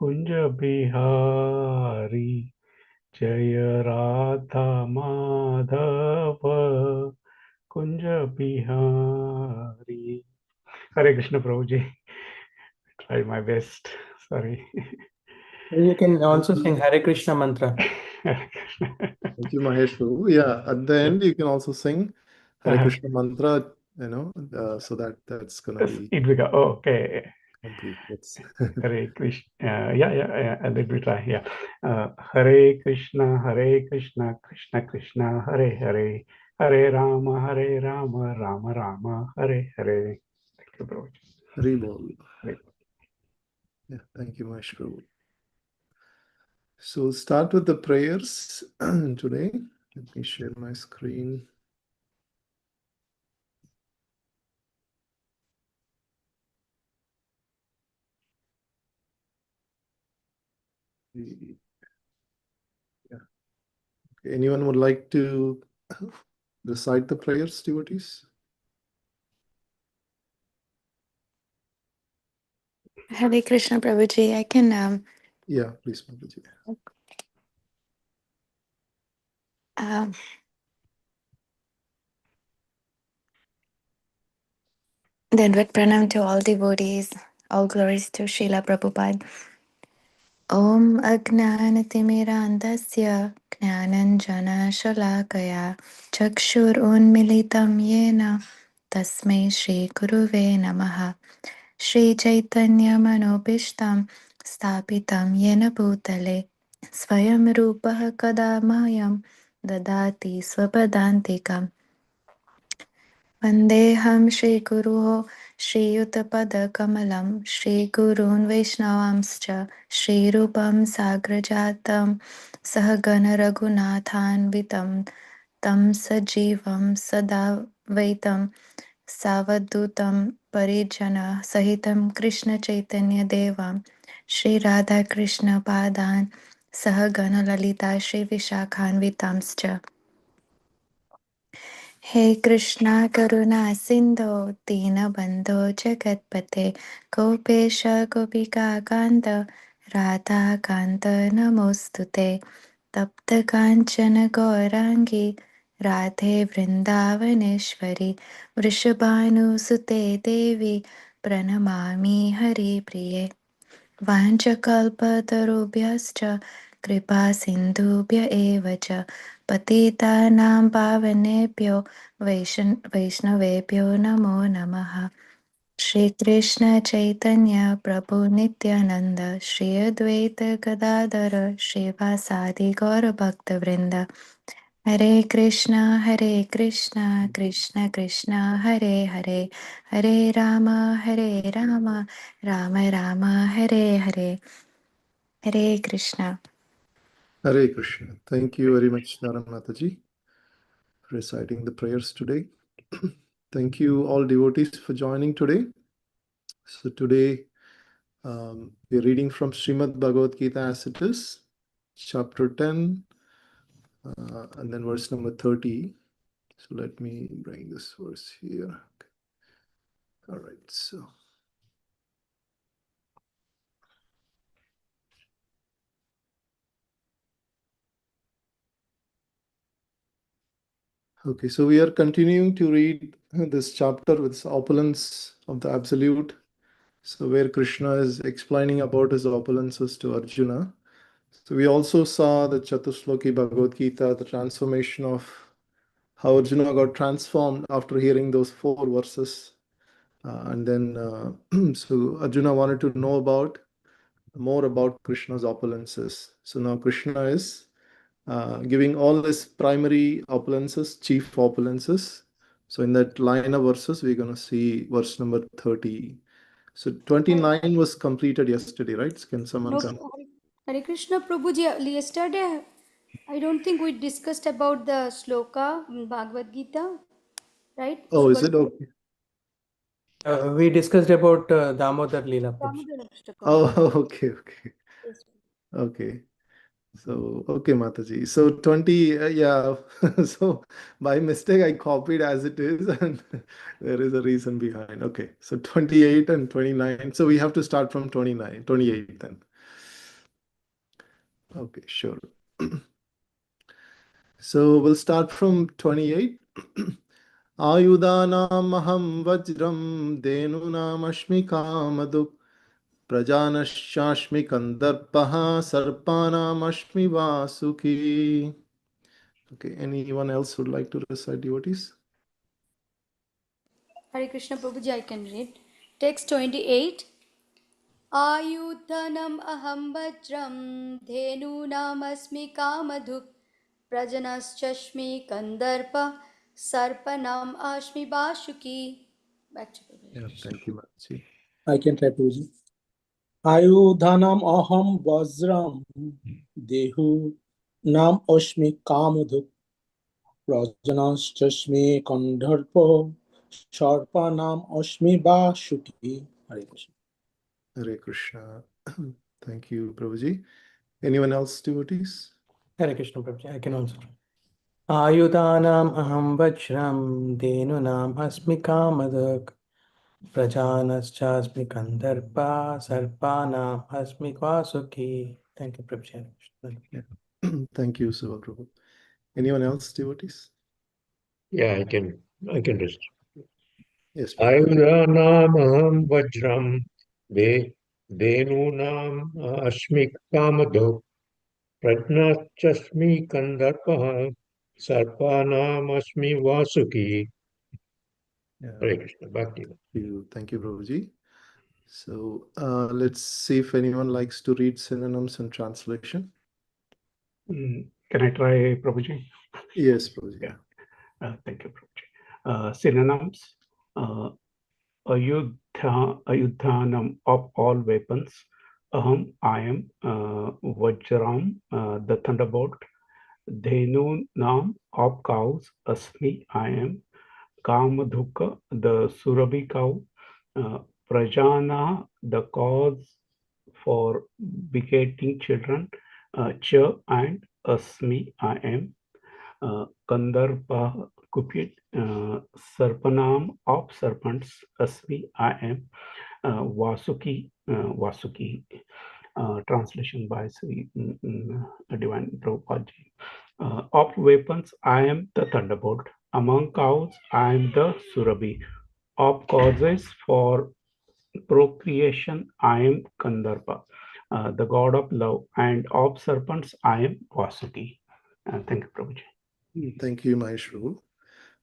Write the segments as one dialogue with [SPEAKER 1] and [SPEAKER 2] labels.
[SPEAKER 1] कुंज बिहारी जय Radha Madhav Kunj Bihari. Hare Krishna Prabhuji. Try my best. Sorry.
[SPEAKER 2] You can also sing Hare Krishna mantra.
[SPEAKER 1] Hare Krishna.
[SPEAKER 3] Thank you, Mahesh Prabhu. Yeah, at the end you can also sing Hare Krishna mantra, so that's gonna be
[SPEAKER 1] It become okay.
[SPEAKER 3] complete. Yes.
[SPEAKER 1] Hare Krishna. Yeah. Let me try. Yeah. Hare Krishna, Krishna Krishna, Hare Hare, Hare Rama, Rama Rama, Hare Hare. Thank you, Prabhuji.
[SPEAKER 3] Hare Bol.
[SPEAKER 1] Hare.
[SPEAKER 3] Yeah, thank you, Mahesh Prabhu. So we'll start with the prayers today. Let me share my screen. Yeah. Okay. Anyone would like to recite the prayers, devotees?
[SPEAKER 4] Hare Krishna Prabhuji, I can
[SPEAKER 3] Yeah, please, Prabhuji.
[SPEAKER 4] Dandvat pranam to all devotees. All glories to Srila Prabhupada. Om Ajnanatimirandasya Jnananjana Shalakaya Chakshur Unmilitam Yena Tasmai Shri Guruve Namaha. Shri Chaitanya Manobishtam Stapitam Yena Bhutale Swayam Rupaha Kadamahyam Dadati Swapadantikam. Vandeham Shri Guruho Shri Yuttapada-kamalam Shri Gurun Vaishnavamscha Shri Rupam Sagrajatam Sahagana Raghunathanvitam Tam Sajivam Sadavaitam Savadutam Parijana Sahitam Krishna Chaitanya Devam Shri Radha Krishna Padan Sahagana Lalita Shri Vishakhanvitamscha. हे कृष्णा करुणा सिंधो दीनबंधो जगत्पते गोपेश गोपिका कांत राधा कांत नमोस्तुते तप्त कांचन गौरांगी राधे वृंदावनेश्वरी वृषभानुसुते देवी प्रणमामि हरिप्रिये वाञ्छकल्पतरुभ्यश्च कृपा सिन्धुभ्य एव च पतितानां पावनेभ्यो वैष्णवेभ्यो नमो नमः. श्रीकृष्ण चैतन्य प्रभु नित्यानंद श्री अद्वैत गदाधर श्रीवासादि गौरभक्तवृंद. हरे Krishna Krishna Krishna Hare Hare Hare Ram Ram Ram Hare Hare. Hare Krishna.
[SPEAKER 3] Hare Krishna. Thank you very much, Naramataji, for reciting the prayers today. Thank you all devotees for joining today. So today we're reading from Srimad Bhagavad Gita as it is, chapter 10, and then verse number 30. So let me bring this verse here. Okay. All right, so. Okay, so we are continuing to read this chapter with opulence of the Absolute. So where Krishna is explaining about his opulences to Arjuna. So we also saw the Chatushloki Bhagavad Gita, the transformation of how Arjuna got transformed after hearing those 4 verses. And then, so Arjuna wanted to know more about Krishna's opulences. So now Krishna is giving all his primary opulences, chief opulences. So in that line of verses, we're going to see verse number 30. So 29 was completed yesterday, right? Can someone come?
[SPEAKER 5] Hare Krishna Prabhuji, yesterday I don't think we discussed about the Shloka in Bhagavad Gita, right?
[SPEAKER 3] Oh, is it okay?
[SPEAKER 2] We discussed about Damodar Leela.
[SPEAKER 5] Damodar Ashtaka.
[SPEAKER 3] Oh, okay.
[SPEAKER 5] Yes.
[SPEAKER 3] Okay. So, okay, Mataji. So 20, yeah. So by mistake, I copied as it is, and there is a reason behind. Okay. So 28 and 29. So we have to start from 28 then. Okay, sure. So we'll start from 28. Ayudanamaham vajram denunamashmi kamaduk prajanashashmi kandarpaha sarpanamashmi vasuki. Okay, anyone else would like to recite devotees?
[SPEAKER 5] Hare Krishna Prabhuji, I can read. Text 28. Ayudhanam aham vajram dhenunam asmi kamadhuk prajanaschashmi kandarpa sarpanam ashmi bashuki. Back to Prabhuji.
[SPEAKER 3] Yeah, thank you, Mansi.
[SPEAKER 2] I can try Prabhuji. Ayudhanam aham vajram dehu nam ashmi kamadhuk Rajanaschashmi Kandharpo Sharpanam Ashmi Bashuki. Hare Krishna.
[SPEAKER 3] Hare Krishna. Thank you, Prabhuji. Anyone else, devotees?
[SPEAKER 2] Hare Krishna Prabhuji. I can also try. Ayudanam aham vajram denunam asmi kamadak Prajanaschasmi kandarpa sarpanam asmi vasuki. Thank you, Prabhuji. Hare Krishna.
[SPEAKER 3] Yeah. Thank you, Subha Prabhu. Anyone else, devotees?
[SPEAKER 6] Yeah, I can just.
[SPEAKER 3] Yes, Prabhu.
[SPEAKER 6] Ayudanamaham vajram Venunam ashmi kamadho Prajnachasmi kandarpaha Sarpanam ashmi vasuki.
[SPEAKER 3] Yeah.
[SPEAKER 6] Hare Krishna, Bhakti.
[SPEAKER 3] Thank you, Prabhuji. So let's see if anyone likes to read synonyms and translation.
[SPEAKER 1] Can I try, Prabhuji?
[SPEAKER 3] Yes, Prabhuji.
[SPEAKER 1] Yeah. Thank you, Prabhuji. Synonyms. Ayudhanam, of all weapons. Aham, I am. Vajram, the thunderbolt. Dhenu nam, of cows. Asmi, I am. Kamadhuka, the Surabhi cow. Prajana, the cause for begetting children. Cha and Asmi, I am. Kandarpa, Cupid. Sarpanam, of serpents. Asmi, I am. Vasuki, translation by Sri Divine Prabhupada ji. Of weapons, I am the thunderbolt. Among cows, I am the Surabhi. Of causes for procreation, I am Kandarpa, the god of love. And of serpents, I am Vasuki. Thank you, Prabhuji.
[SPEAKER 3] Thank you, Mahesh Prabhu.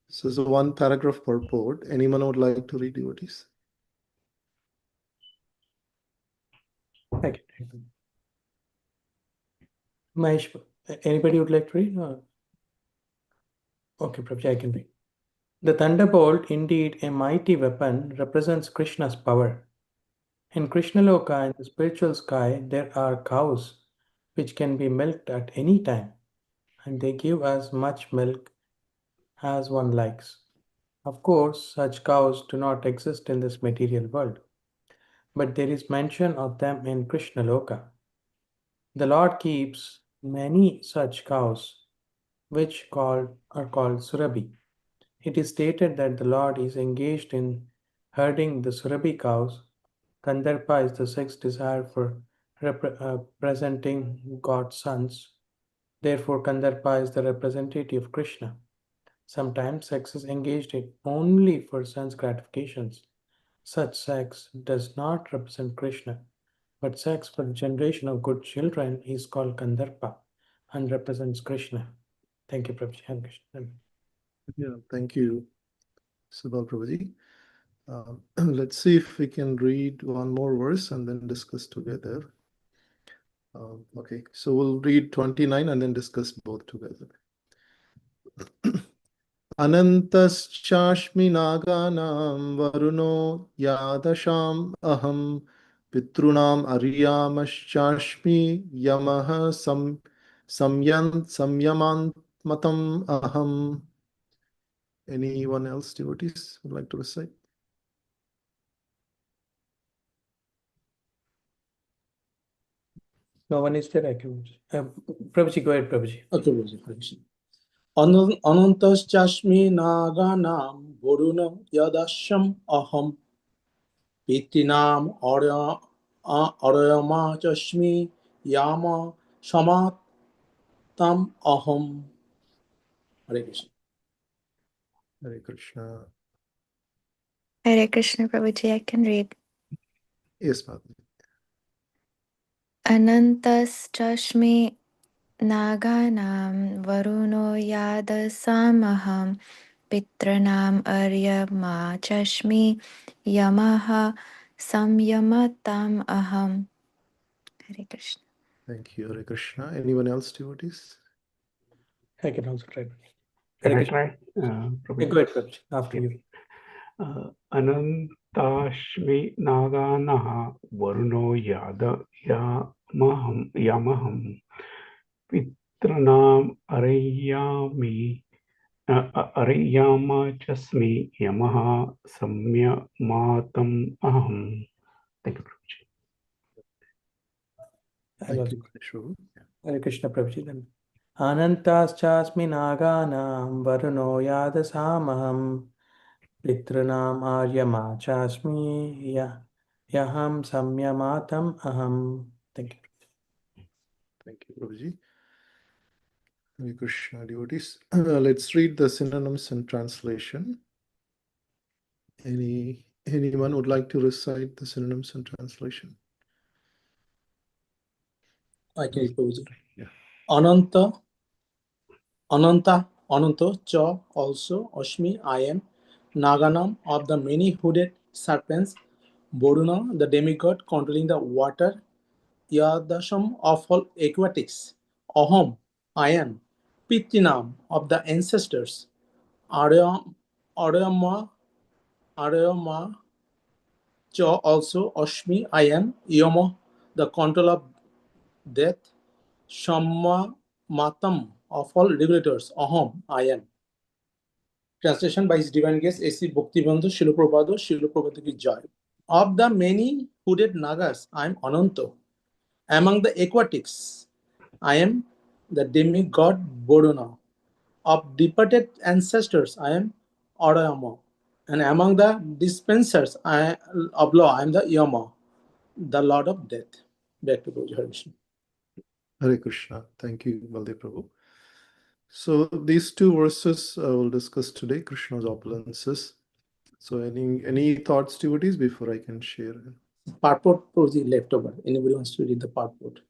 [SPEAKER 3] So it's a one paragraph purport. Anyone would like to read devotees?
[SPEAKER 2] Thank you. Mahesh, anybody would like to read? Or? Okay, Prabhuji, I can read. The thunderbolt, indeed a mighty weapon, represents Krishna's power. In Krishnaloka, in the spiritual sky, there are cows which can be milked at any time, and they give as much milk as one likes. Of course, such cows do not exist in this material world, but there is mention of them in Krishnaloka. The Lord keeps many such cows, which are called Surabhi. It is stated that the Lord is engaged in herding the Surabhi cows. Kandarpa is the sixth desire for representing God's sons. Therefore, Kandarpa is the representative of Krishna. Sometimes sex is engaged in only for sense gratifications. Such sex does not represent Krishna, but sex for the generation of good children is called Kandarpa and represents Krishna. Thank you, Prabhuji. Hare Krishna.
[SPEAKER 3] Yeah, thank you, Subha Prabhuji. Let's see if we can read one more verse and then discuss together. Okay, so we'll read 29 and then discuss both together. Anantaschashmi naganam varuno yadasham aham pitrunam aryamaschaschmi yamaha samyamantam aham. Anyone else, devotees, would like to recite?
[SPEAKER 2] No one is there. I can. Prabhuji, go ahead, Prabhuji.
[SPEAKER 7] Okay, Prabhuji. Anantaschashmi naganam varuna yadasham aham pitinam arayama chashmi yama Shamatam aham. Hare Krishna.
[SPEAKER 3] Hare Krishna.
[SPEAKER 4] Hare Krishna Prabhuji, I can read.
[SPEAKER 3] Yes, Mataji.
[SPEAKER 4] Anantastasmi naganam varuno yadasamaham pitranam aryama chashmi yamaha samyamatam aham. Hare Krishna.
[SPEAKER 3] Thank you, Hare Krishna. Anyone else, devotees?
[SPEAKER 2] I can also try.
[SPEAKER 1] Can
[SPEAKER 2] Hare
[SPEAKER 1] I
[SPEAKER 2] Krishna.
[SPEAKER 1] try?
[SPEAKER 2] Yeah,
[SPEAKER 1] Prabhuji?
[SPEAKER 2] go ahead, Prabhuji. After
[SPEAKER 1] Yeah.
[SPEAKER 2] you.
[SPEAKER 1] अनन्ताश्मि नागानः वरुणो यामहं पितॄणाम् अरय्याम चस्मि यमः सम्यमातम् अहम्. Thank you, Prabhuji.
[SPEAKER 3] Thank you, Ganesh Prabhu.
[SPEAKER 2] Hare Krishna Prabhuji. Then. Anantaschasmi naganam varuno yadasamaham pitranam aryama chasmi yaham samyamatam aham. Thank you.
[SPEAKER 3] Thank you, Prabhuji. Hare Krishna, devotees. Let's read the synonyms and translation. Anyone would like to recite the synonyms and translation?
[SPEAKER 7] I can read, Prabhuji.
[SPEAKER 3] Yeah.
[SPEAKER 7] Ananta, Ananta, Cha, also, Ashmi, I am, Naganam, of the many hooded serpents, Boduna, the demigod controlling the water, Yadasham, of all aquatics, Aham, I am, Pitinam, of the ancestors, Aryama, Cha, also, Ashmi, I am, Yama, the control of death, Shamma, Matam, of all regulators, Aham, I am. Translation by His Divine Grace A.C. Bhaktivedanta Srila Prabhupada ki Jai. Of the many hooded Nagas, I am Ananta. Among the aquatics, I am the demigod Bodhana. Of departed ancestors, I am Arayama. And among the dispensers of law, I am the Yama, the Lord of Death. Back to Prabhuji. Hare Krishna.
[SPEAKER 3] Hare Krishna. Thank you, Baldev Prabhu. So these two verses we'll discuss today, Krishna's opulences. So any thoughts, devotees, before I can share?
[SPEAKER 7] Purport, Prabhuji, left over. Anybody wants to read the purport?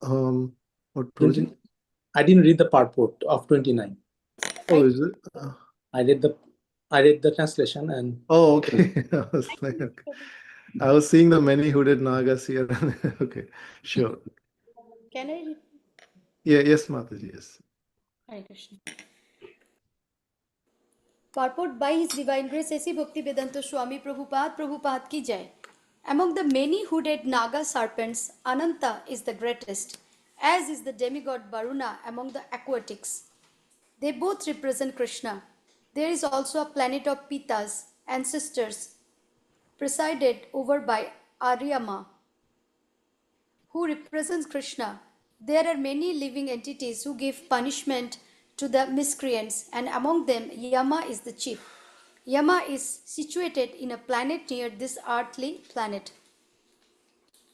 [SPEAKER 3] What, Prabhuji?
[SPEAKER 7] I didn't read the purport of 29.
[SPEAKER 3] Oh, is it?
[SPEAKER 7] I read the translation and
[SPEAKER 3] Oh, okay. I was seeing the many hooded nagas here. Okay, sure.
[SPEAKER 5] Can I read?
[SPEAKER 3] Yeah, yes, Mataji, yes.
[SPEAKER 5] Hare Krishna. Purport by His Divine Grace A.C. Bhaktivedanta Swami Prabhupada ki Jai. Among the many hooded Naga serpents, Ananta is the greatest, as is the demigod Varuna among the aquatics. They both represent Krishna. There is also a planet of Pitas, ancestors, presided over by Aryama, who represents Krishna. There are many living entities who give punishment to the miscreants, and among them, Yama is the chief. Yama is situated in a planet near this earthly planet.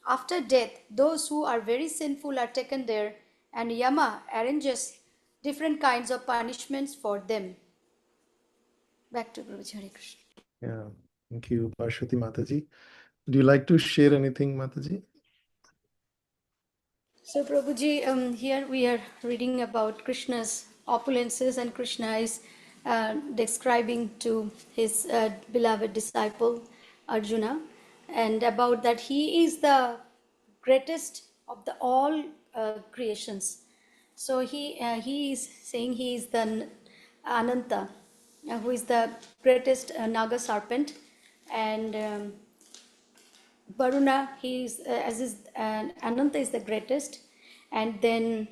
[SPEAKER 5] After death, those who are very sinful are taken there, and Yama arranges different kinds of punishments for them. Back to Guruji. Hare Krishna.
[SPEAKER 3] Yeah, thank you, Parshvati Mataji. Do you like to share anything, Mataji?
[SPEAKER 5] So, Prabhuji, here we are reading about Krishna's opulences, and Krishna is describing to his beloved disciple Arjuna, and about that he is the greatest of the all creations. So he is saying he is the Ananta, who is the greatest Naga serpent, and Varuna, he is Ananta is the greatest, and then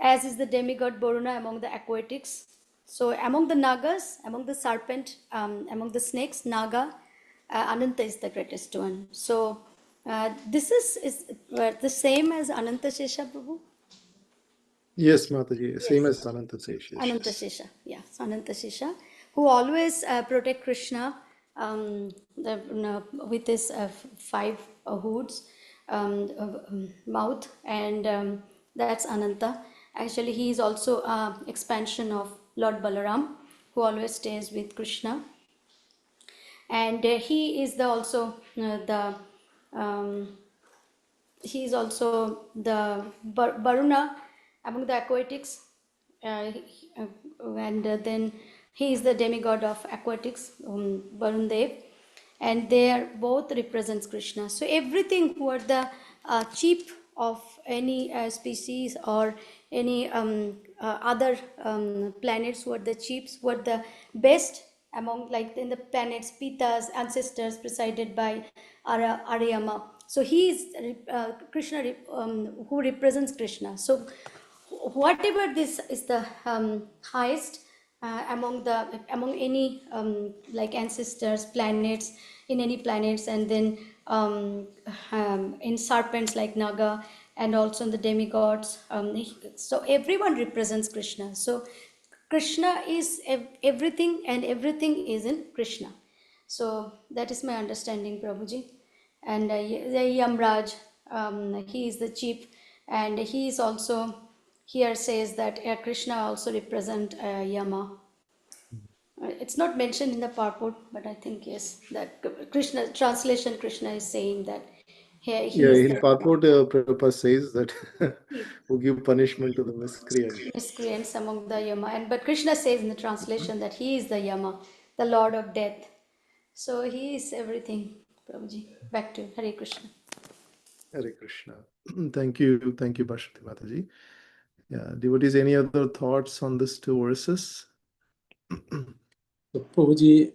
[SPEAKER 5] as is the demigod Varuna among the aquatics. So among the Nagas, among the serpent, among the snakes, Naga, Ananta is the greatest one. So this is the same as Ananta Shesha, Prabhu?
[SPEAKER 3] Yes, Mataji, same
[SPEAKER 5] Yes.
[SPEAKER 3] as Ananta says. Yes.
[SPEAKER 5] Ananta Shesha, yeah, Ananta Shesha, who always protect Krishna with his 5 hoods, mouth, and that's Ananta. Actually, he is also an expansion of Lord Balaram, who always stays with Krishna, and he is the also the he is also the Baruna among the aquatics, and then he is the demigod of aquatics, Varun Dev, and they are both represents Krishna. So everything who are the chief of any species or any other planets, who are the chiefs, who are the best among, like in the planets, Pitas, ancestors presided by Aryama. So he is Krishna, who represents Krishna. So whatever this is the highest among any like ancestors, planets, in any planets, and then in serpents like Naga, and also in the demigods. So everyone represents Krishna. So Krishna is everything, and everything is in Krishna. So that is my understanding, Prabhuji. And the Yamraj, he is the chief, and he is also, here says that Krishna also represent Yama. It's not mentioned in the purport, but I think yes, that Krishna translation, Krishna is saying that here he
[SPEAKER 3] Yeah,
[SPEAKER 5] is
[SPEAKER 3] in
[SPEAKER 5] the
[SPEAKER 3] Purport, Prabhupada says that who give punishment to the miscreant.
[SPEAKER 5] miscreants among the Yama, and but Krishna says in the translation that he is the Yama, the Lord of Death. So he is everything. Prabhuji, back to Hare Krishna.
[SPEAKER 3] Hare Krishna. Thank you, Bhashti Mataji. Yeah, devotees, any other thoughts on these two verses?
[SPEAKER 7] So, Prabhuji,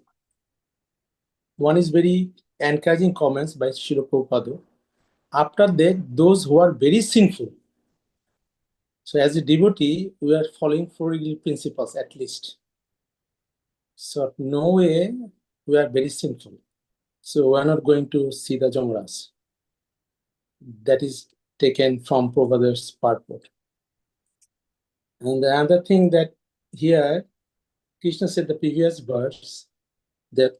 [SPEAKER 7] one is very encouraging comments by Srila Prabhupada. After that, those who are very sinful. So, as a devotee, we are following four principles at least. So, no way we are very sinful. So, we are not going to see the Jamras. That is taken from Prabhupada's purport. And the other thing that here, Krishna said the previous verse that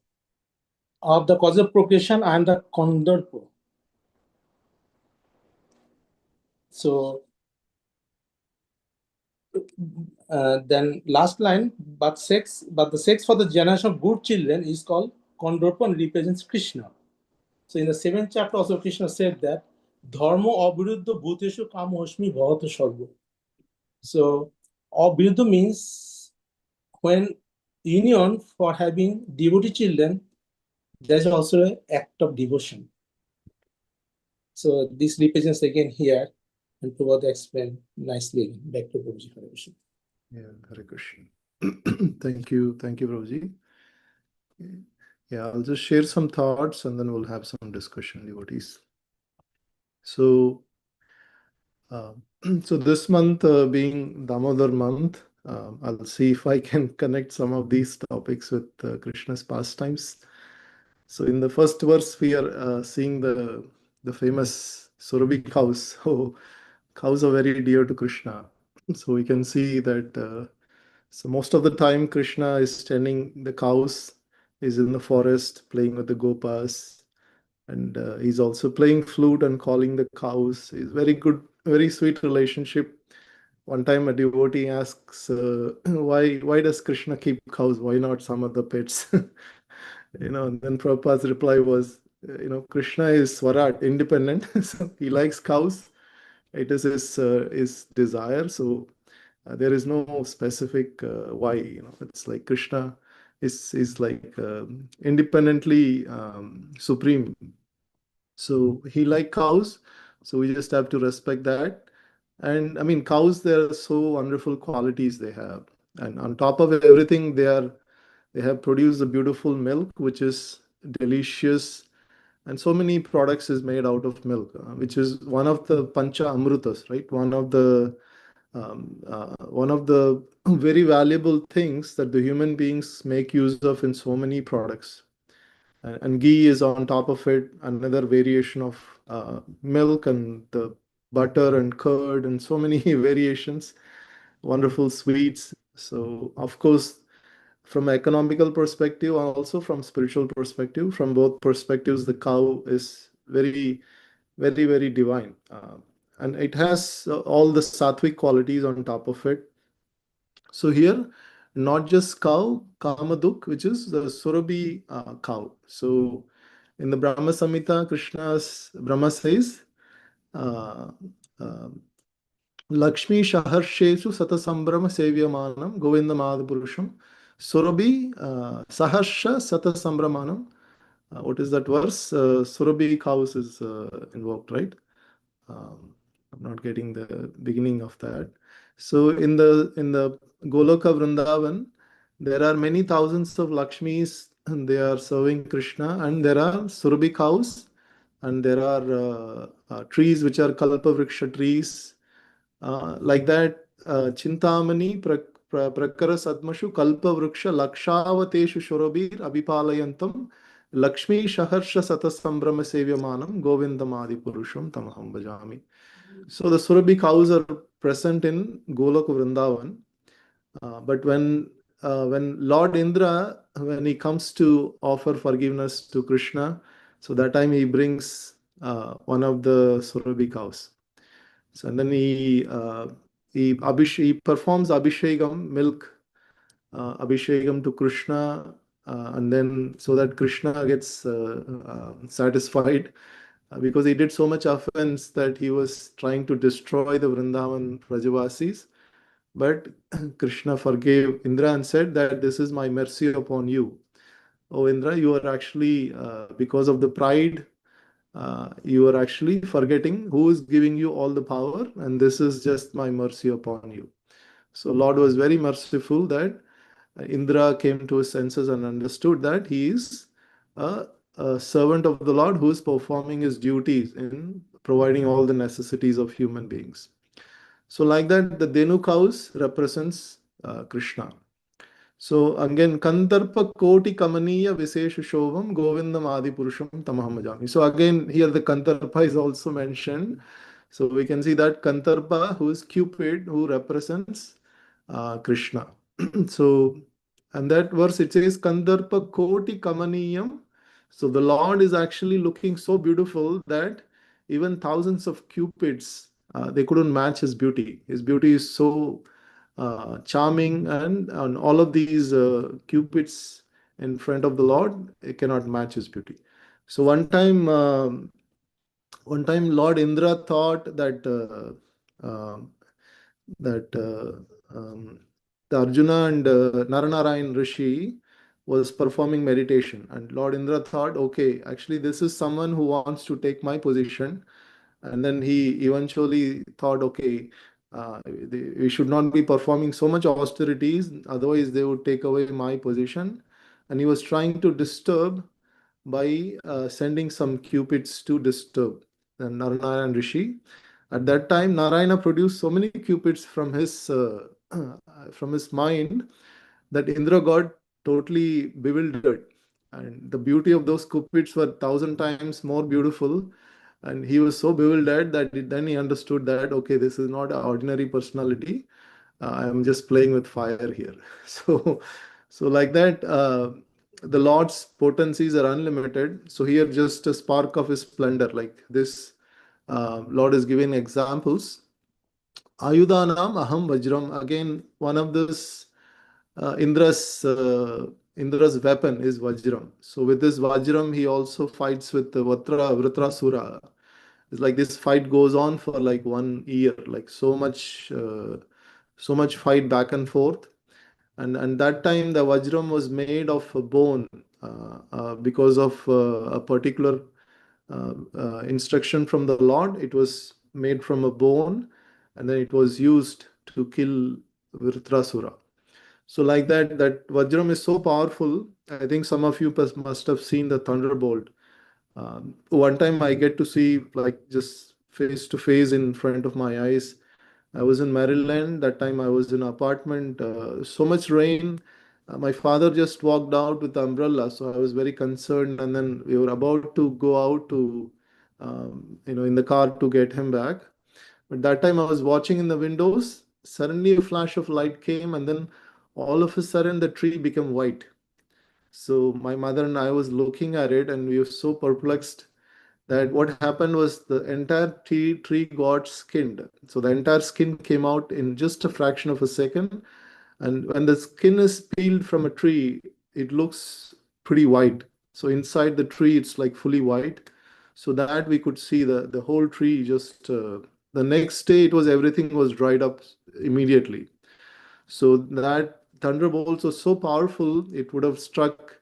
[SPEAKER 7] of the cause of procreation, I am the Kondorpo. So then last line, but the sex for the generation of good children is called Kondorpo and represents Krishna. So in the 7th chapter also Krishna said that Dharma aviruddha bhuteshu kamoshmi bhavata sarva. So aviruddha means when union for having devotee children, there's also an act of devotion. So this represents again here, and Prabhupada explained nicely. Back to Prabhuji. Hare Krishna.
[SPEAKER 3] Yeah, Hare Krishna. Thank you, Prabhuji. Yeah, I'll just share some thoughts and then we'll have some discussion, devotees. So, so this month being Damodar month, I'll see if I can connect some of these topics with Krishna's pastimes. So in the first verse, we are seeing the famous Surabhi cows. So cows are very dear to Krishna. So we can see that so most of the time Krishna is tending the cows, is in the forest playing with the gopas, and he's also playing flute and calling the cows. It's very good, very sweet relationship. One time a devotee asks, why does Krishna keep cows? Why not some other pets? And then Prabhupada's reply was, Krishna is Swarat, independent. So he likes cows. It is his desire. So there is no specific why. It's like Krishna is like independently supreme. So he like cows. So we just have to respect that. And I mean, cows, there are so wonderful qualities they have. And on top of everything, they have produced a beautiful milk, which is delicious. And so many products is made out of milk, which is one of the pancha amrutas, right? One of the very valuable things that the human beings make use of in so many products. And ghee is on top of it, another variation of milk, and the butter and curd and so many variations, wonderful sweets. So of course, from economical perspective, also from spiritual perspective, from both perspectives, the cow is very very, very divine. And it has all the sattvic qualities on top of it. So here, not just cow, Kamaduk, which is the Surabhi cow. So in the Brahma Samhita, Brahma says, uh, uh, Lakshmi Shaharshesu Satasambhrama Sevyamanam Govinda Madhapurusham Surabhi Saharsha Satasambhramanam. What is that verse? Surabhi cows is invoked, right? I'm not getting the beginning of that. So in the Goloka Vrindavan, there are many thousands of Lakshmis and they are serving Krishna, and there are Surabhi cows, and there are trees which are Kalpa Vriksha trees. Like that, Chintamani Prakara Sadmashu Kalpa Vriksha Lakshavateshu Shorobir Abhipalayantam Lakshmi Shaharsha Satasambhrama Sevyamanam Govindamadi Purusham Tamaham Bhajami. So the Surabhi cows are present in Golok Vrindavan. But when Lord Indra, when he comes to offer forgiveness to Krishna, so that time he brings one of the Surabhi cows. So and then he performs Abhishekam, milk Abhishekam to Krishna, and then so that Krishna gets satisfied, because he did so much offense that he was trying to destroy the Vrindavan Brajavasis. But Krishna forgave Indra and said that this is my mercy upon you. Oh Indra, you are actually, because of the pride, you are actually forgetting who is giving you all the power, and this is just my mercy upon you. So Lord was very merciful that Indra came to his senses and understood that he is a servant of the Lord who is performing his duties in providing all the necessities of human beings. So like that, the Denu cows represents Krishna. So again, Kantarpa Koti Kamaniya Visesha Shovam Govindam Adi Purusham Tamaham Bhajami. So again, here the Kantarpa is also mentioned. So we can see that Kantarpa, who is Cupid, who represents Krishna. So, and that verse it says Kandarpa Koti Kamaniyam. So the Lord is actually looking so beautiful that even thousands of cupids they couldn't match his beauty. His beauty is so charming, and all of these cupids in front of the Lord, it cannot match his beauty. So one time Lord Indra thought that that the Arjuna and Naranarayan Rishi was performing meditation, and Lord Indra thought, okay, actually this is someone who wants to take my position. And then he eventually thought, okay, we should not be performing so much austerities, otherwise they would take away my position. And he was trying to disturb by sending some cupids to disturb Narayana Rishi. At that time, Narayana produced so many cupids from his mind that Indra got totally bewildered. And the beauty of those cupids were 1,000 times more beautiful. And he was so bewildered that then he understood that, okay, this is not an ordinary personality. I'm just playing with fire here. So like that, the Lord's potencies are unlimited. So here, just a spark of his splendor, like this, Lord is giving examples. Ayudanam aham vajram. Again, one of this Indra's weapon is Vajram. So with this Vajram, he also fights with the Vritrasura. It's like this fight goes on for like 1 year, like so much fight back and forth. And that time the Vajram was made of a bone because of a particular instruction from the Lord. It was made from a bone, and then it was used to kill Vritrasura. So like that Vajram is so powerful. I think some of you must have seen the Thunderbolt. One time I get to see like just face to face in front of my eyes. I was in Maryland. That time I was in an apartment. So much rain. My father just walked out with the umbrella, so I was very concerned. And then we were about to go out to, in the car to get him back. But that time I was watching in the windows. Suddenly a flash of light came, and then all of a sudden the tree became white. So my mother and I was looking at it, and we were so perplexed that what happened was the entire tree got skinned. So the entire skin came out in just a fraction of a second. And when the skin is peeled from a tree, it looks pretty white. So inside the tree, it's like fully white. So that we could see the whole tree just the next day it was everything was dried up immediately. So that thunderbolts was so powerful, it would have struck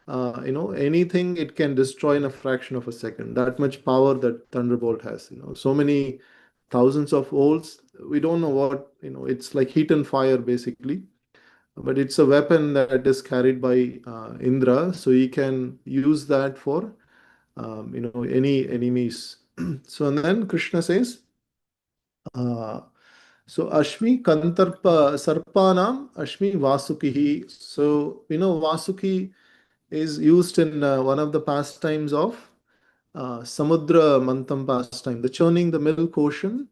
[SPEAKER 3] anything it can destroy in a fraction of a second. That much power that thunderbolt has. So many thousands of volts. We don't know what, it's like heat and fire basically. But it's a weapon that is carried by Indra, so he can use that for any enemies. So and then Krishna says, uh, so Ashmi Kantarpa Sarpanam Ashmi Vasukihi. So Vasuki is used in one of the pastimes of Samudra Mantham pastime, the churning the milk ocean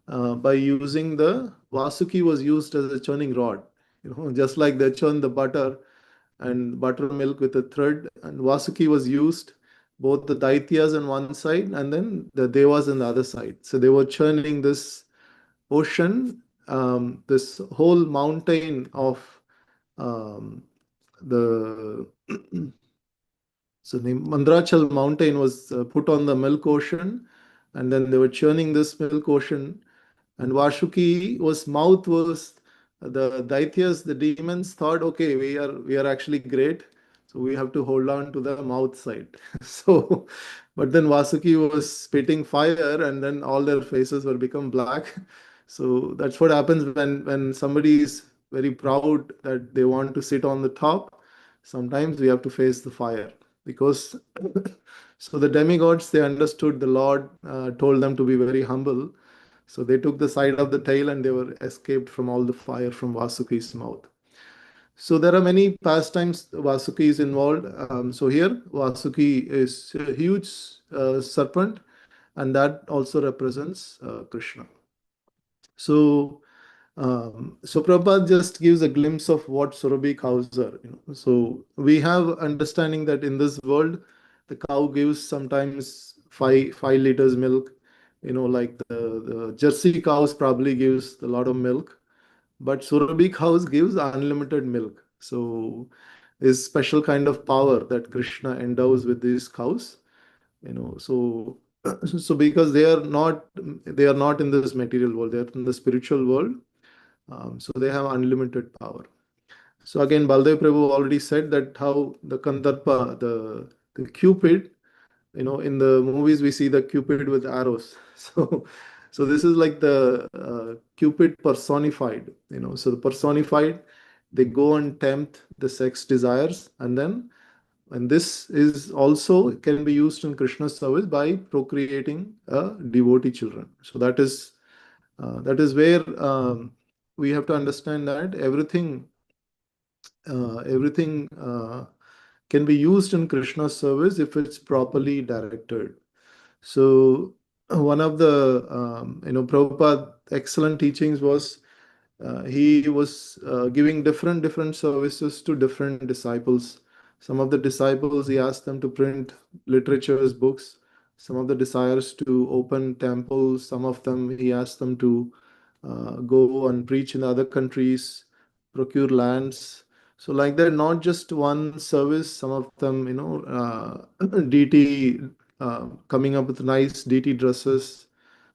[SPEAKER 3] by using the Vasuki was used as a churning rod. Just like they churn the butter and buttermilk with a thread, and Vasuki was used both the Daityas on one side and then the Devas on the other side. So they were churning this ocean, this whole mountain of um, the so the Mandrachal mountain was put on the milk ocean, and then they were churning this milk ocean. And Vashuki was mouth was the Daityas, the demons thought, okay, we are actually great, so we have to hold on to the mouth side. So, but then Vasuki was spitting fire, and then all their faces were become black. So that's what happens when somebody is very proud that they want to sit on the top. Sometimes we have to face the fire because so the demigods they understood the Lord told them to be very humble, so they took the side of the tail and they were escaped from all the fire from Vasuki's mouth. So there are many pastimes Vasuki is involved. So here Vasuki is a huge serpent, and that also represents Krishna. So Prabhupada just gives a glimpse of what Surabhi cows are. So we have understanding that in this world, the cow gives sometimes 5 liters milk. Like the Jersey cows probably gives a lot of milk, but Surabhi cows gives unlimited milk. So this special kind of power that Krishna endows with these cows. So so because they are not in this material world, they are in the spiritual world. So they have unlimited power. So again, Baldev Prabhu already said that how the Kandarpa, the Cupid, in the movies we see the Cupid with arrows. So this is like the Cupid personified. So the personified, they go and tempt the sex desires, and this is also can be used in Krishna's service by procreating devotee children. So that is where we have to understand that everything can be used in Krishna's service if it's properly directed. So one of the Prabhupada excellent teachings was he was giving different services to different disciples. Some of the disciples he asked them to print literatures, books. Some of the desires to open temples. Some of them he asked them to go and preach in other countries, procure lands. So like that, not just one service. Some of them, deity coming up with nice deity dresses.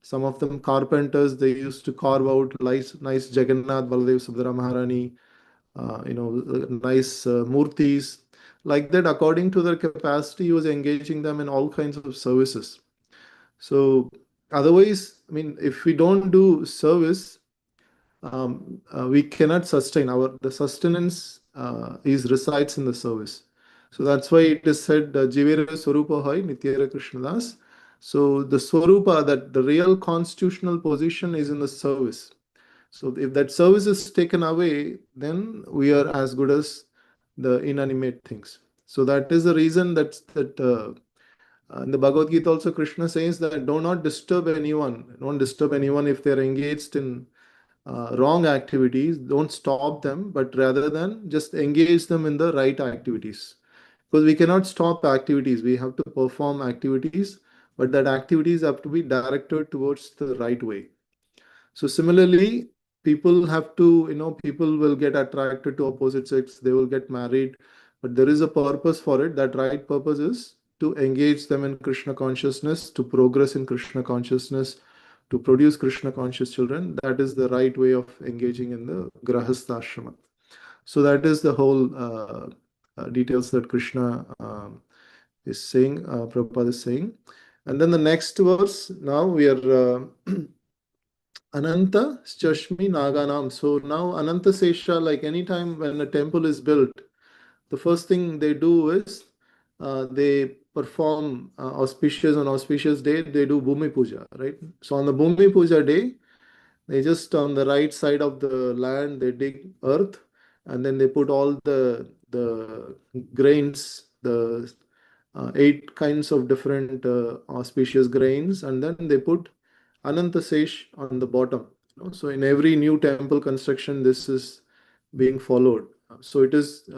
[SPEAKER 3] Some of them carpenters. They used to carve out nice Jagannath, Baladev, Subhadra Maharani, nice murtis. Like that, according to their capacity, he was engaging them in all kinds of services. So otherwise, I mean, if we don't do service, we cannot sustain the sustenance is resides in the service. So that's why it is said Jivere Swarupa Hai Nityara Krishnadas. So the Swarupa, that the real constitutional position is in the service. So if that service is taken away, then we are as good as the inanimate things. So that is the reason that in the Bhagavad Gita also Krishna says that do not disturb anyone. Don't disturb anyone if they're engaged in wrong activities. Don't stop them, but rather than just engage them in the right activities. Because we cannot stop activities. We have to perform activities, but that activities have to be directed towards the right way. So similarly, people have to, people will get attracted to opposite sex, they will get married, but there is a purpose for it. That right purpose is to engage them in Krishna consciousness, to progress in Krishna consciousness, to produce Krishna conscious children. That is the right way of engaging in the Grahastha ashrama. So that is the whole details that Krishna is saying, Prabhupada is saying. And then the next verse, now we are Ananta Chashmi Naganam. So now Ananta Sesha, like anytime when a temple is built, the first thing they do is they perform on auspicious day, they do Bhumi Puja, right? So on the Bhumi Puja day, they just on the right side of the land, they dig earth and then they put all the grains, the eight kinds of different auspicious grains, and then they put Anantasesh on the bottom. So in every new temple construction, this is being followed. So it is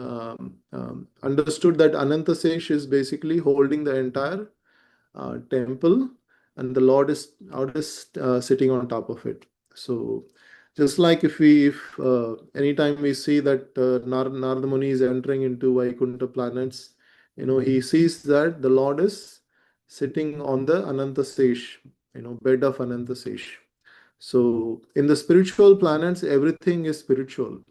[SPEAKER 3] understood that Anantasesh is basically holding the entire temple, and the Lord is sitting on top of it. So just like if anytime we see that Narada Muni is entering into Vaikuntha planets, he sees that the Lord is sitting on the Anantasesh, bed of Anantasesh. So in the spiritual planets, everything is spiritual.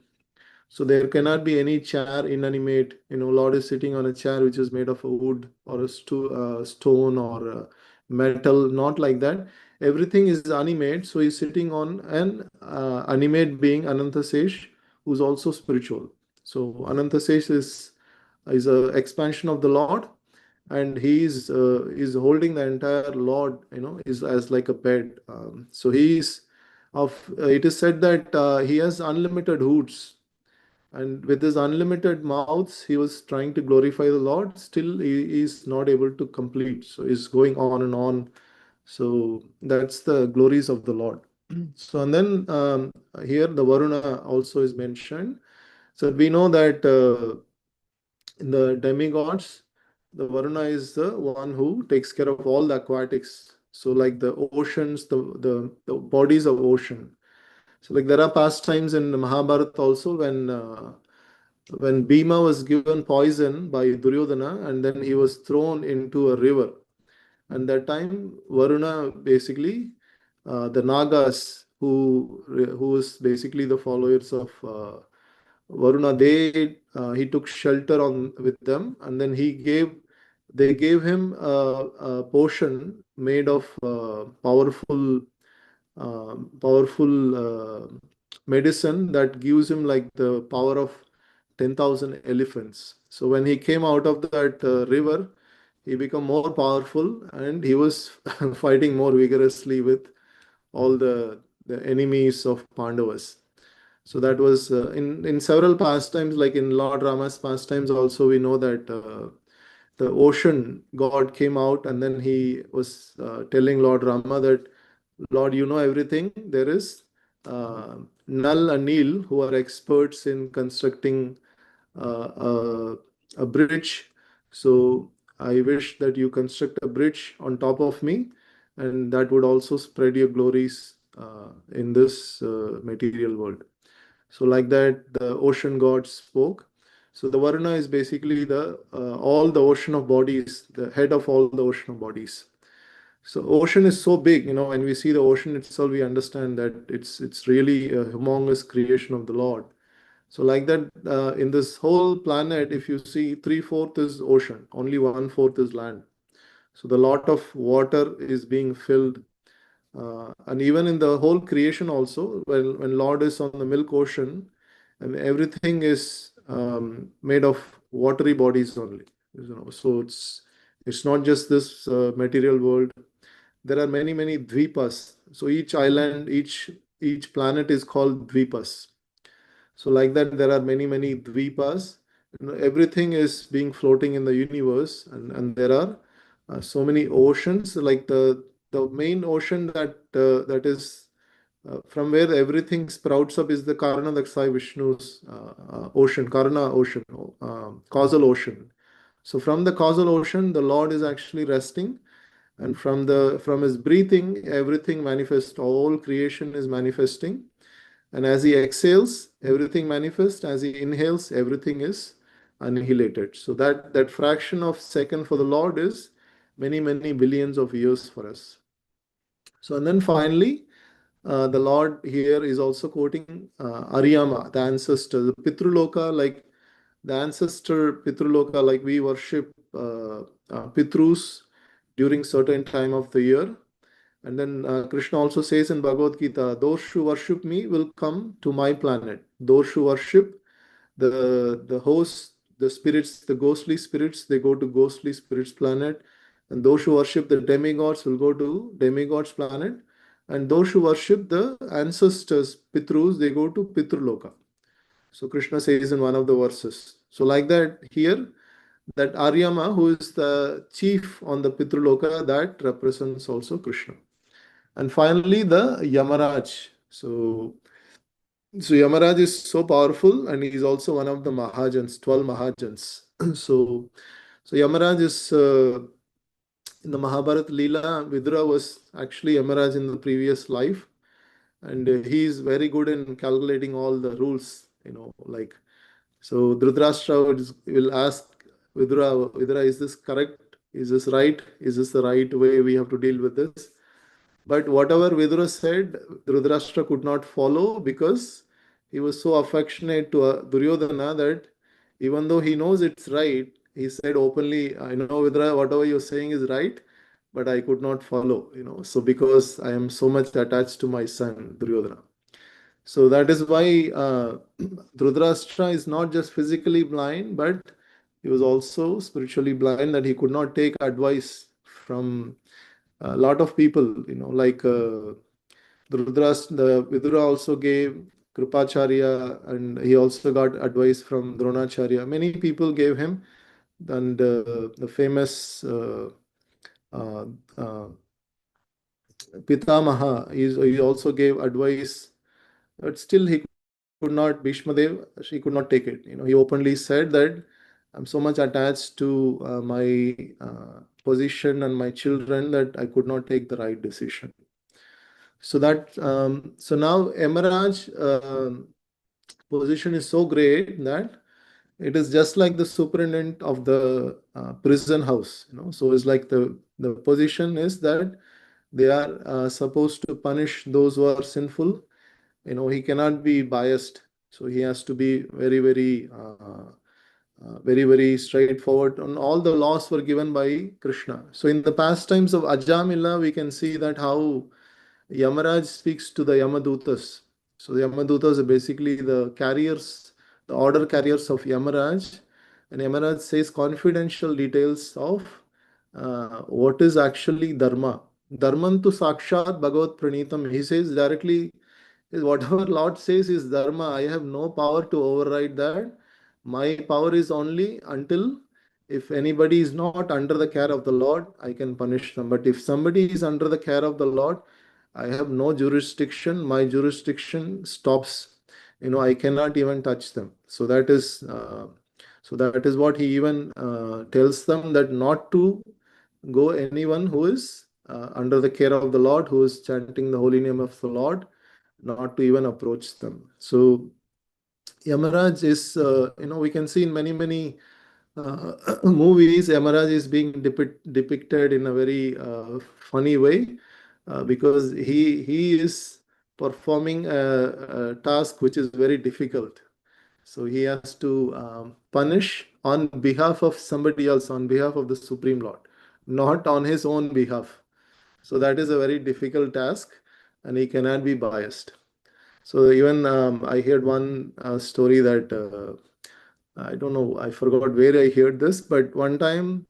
[SPEAKER 3] So there cannot be any chair inanimate. Lord is sitting on a chair which is made of a wood or a stone or metal. Not like that. Everything is animate. So he's sitting on an animate being, Anantasesh, who's also spiritual. So Anantasesh is a expansion of the Lord, and he is holding the entire Lord. Is as like a bed. So he's of. It is said that he has unlimited hoods, and with his unlimited mouths, he was trying to glorify the Lord. Still, he is not able to complete. So he's going on and on. So that's the glories of the Lord. So, and then here the Varuna also is mentioned. So we know that in the demigods, the Varuna is the one who takes care of all the aquatics. So like the oceans, the bodies of ocean. So like there are pastimes in the Mahabharata also when Bhima was given poison by Duryodhana and then he was thrown into a river. And that time Varuna basically the Nagas who is basically the followers of Varuna, he took shelter on with them, and then they gave him a potion made of powerful medicine that gives him like the power of 10,000 elephants. So when he came out of that river, he became more powerful and he was fighting more vigorously with all the enemies of Pandavas. So that was in several pastimes, like in Lord Rama's pastimes also, we know that the ocean god came out and then he was telling Lord Rama that, Lord, you know everything. There is Nal and Neel who are experts in constructing a bridge. So I wish that you construct a bridge on top of me, and that would also spread your glories in this material world. So like that, the ocean god spoke. So the Varuna is basically the all the ocean of bodies, the head of all the ocean of bodies. So ocean is so big, when we see the ocean itself, we understand that it's really a humongous creation of the Lord. So like that, in this whole planet, if you see 3/4 is ocean, only 1/4 is land. So the lot of water is being filled. And even in the whole creation also, when Lord is on the milk ocean, and everything is made of watery bodies only. So it's not just this material world. There are many, many dvipas. So each island, each planet is called dvipas. So like that, there are many, many dvipas. Everything is being floating in the universe, and there are so many oceans. Like the main ocean that is from where everything sprouts up is the Karna Daksai Vishnu's ocean, Karna ocean, causal ocean. So from the causal ocean, the Lord is actually resting, And from his breathing, everything manifests. All creation is manifesting. And as he exhales, everything manifests. As he inhales, everything is annihilated. So that fraction of second for the Lord is many, many billions of years for us. So, and then finally, the Lord here is also quoting Aryama, the ancestor, the Pitruloka, like the ancestor Pitruloka, like we worship Pitrus during certain time of the year. And then Krishna also says in Bhagavad Gita, those who worship me will come to my planet. Those who worship the hosts, the spirits, the ghostly spirits, they go to ghostly spirits planet. And those who worship the demigods will go to demigods planet. And those who worship the ancestors, Pitrus, they go to Pitruloka. So Krishna says in one of the verses. So like that here, that Aryama, who is the chief on the Pitruloka, that represents also Krishna. And finally, the Yamaraj. So Yamaraj is so powerful, and he is also one of the Mahajans, 12 Mahajans. so, Yamaraj is in the Mahabharata Leela. Vidura was actually Yamaraj in the previous life, and he is very good in calculating all the rules. Like so, Dhritarashtra will ask Vidura, Vidura, is this correct? Is this right? Is this the right way we have to deal with this? But whatever Vidura said, Dhritarashtra could not follow because he was so affectionate to Duryodhana that even though he knows it's right, he said openly, I know Vidura, whatever you're saying is right, but I could not follow, So because I am so much attached to my son, Duryodhana. So that is why Dhritarashtra is not just physically blind, but he was also spiritually blind, that he could not take advice from a lot of people, like the Vidura also gave Kripacharya, and he also got advice from Dronacharya. Many people gave him, and the famous uh, uh, Pitamaha, he also gave advice, but still he could not, Bhishmadev, she could not take it. He openly said that I'm so much attached to my position and my children that I could not take the right decision. So now Emeraj position is so great that it is just like the superintendent of the prison house. So it's like the position is that they are supposed to punish those who are sinful. He cannot be biased, so he has to be very, very very, very straightforward. And all the laws were given by Krishna. So in the pastimes of Ajamila, we can see that how Yamaraj speaks to the Yamadutas. So the Yamadutas are basically the carriers, the order carriers of Yamaraj. And Yamaraj says confidential details of what is actually Dharma. Dharmantu Sakshat Bhagavat Pranitam. He says directly, whatever Lord says is Dharma. I have no power to override that. My power is only until if anybody is not under the care of the Lord, I can punish them. But if somebody is under the care of the Lord, I have no jurisdiction. My jurisdiction stops. I cannot even touch them. So that is what he even tells them, that not to go anyone who is under the care of the Lord, who is chanting the holy name of the Lord, not to even approach them. So Yamaraj is, we can see in many, many movies, Yamaraj is being depicted in a very funny way, because he is performing a task which is very difficult. So he has to punish on behalf of somebody else, on behalf of the Supreme Lord, not on his own behalf. So that is a very difficult task, and he cannot be biased. So even I heard one story that I don't know, I forgot where I heard this, but one time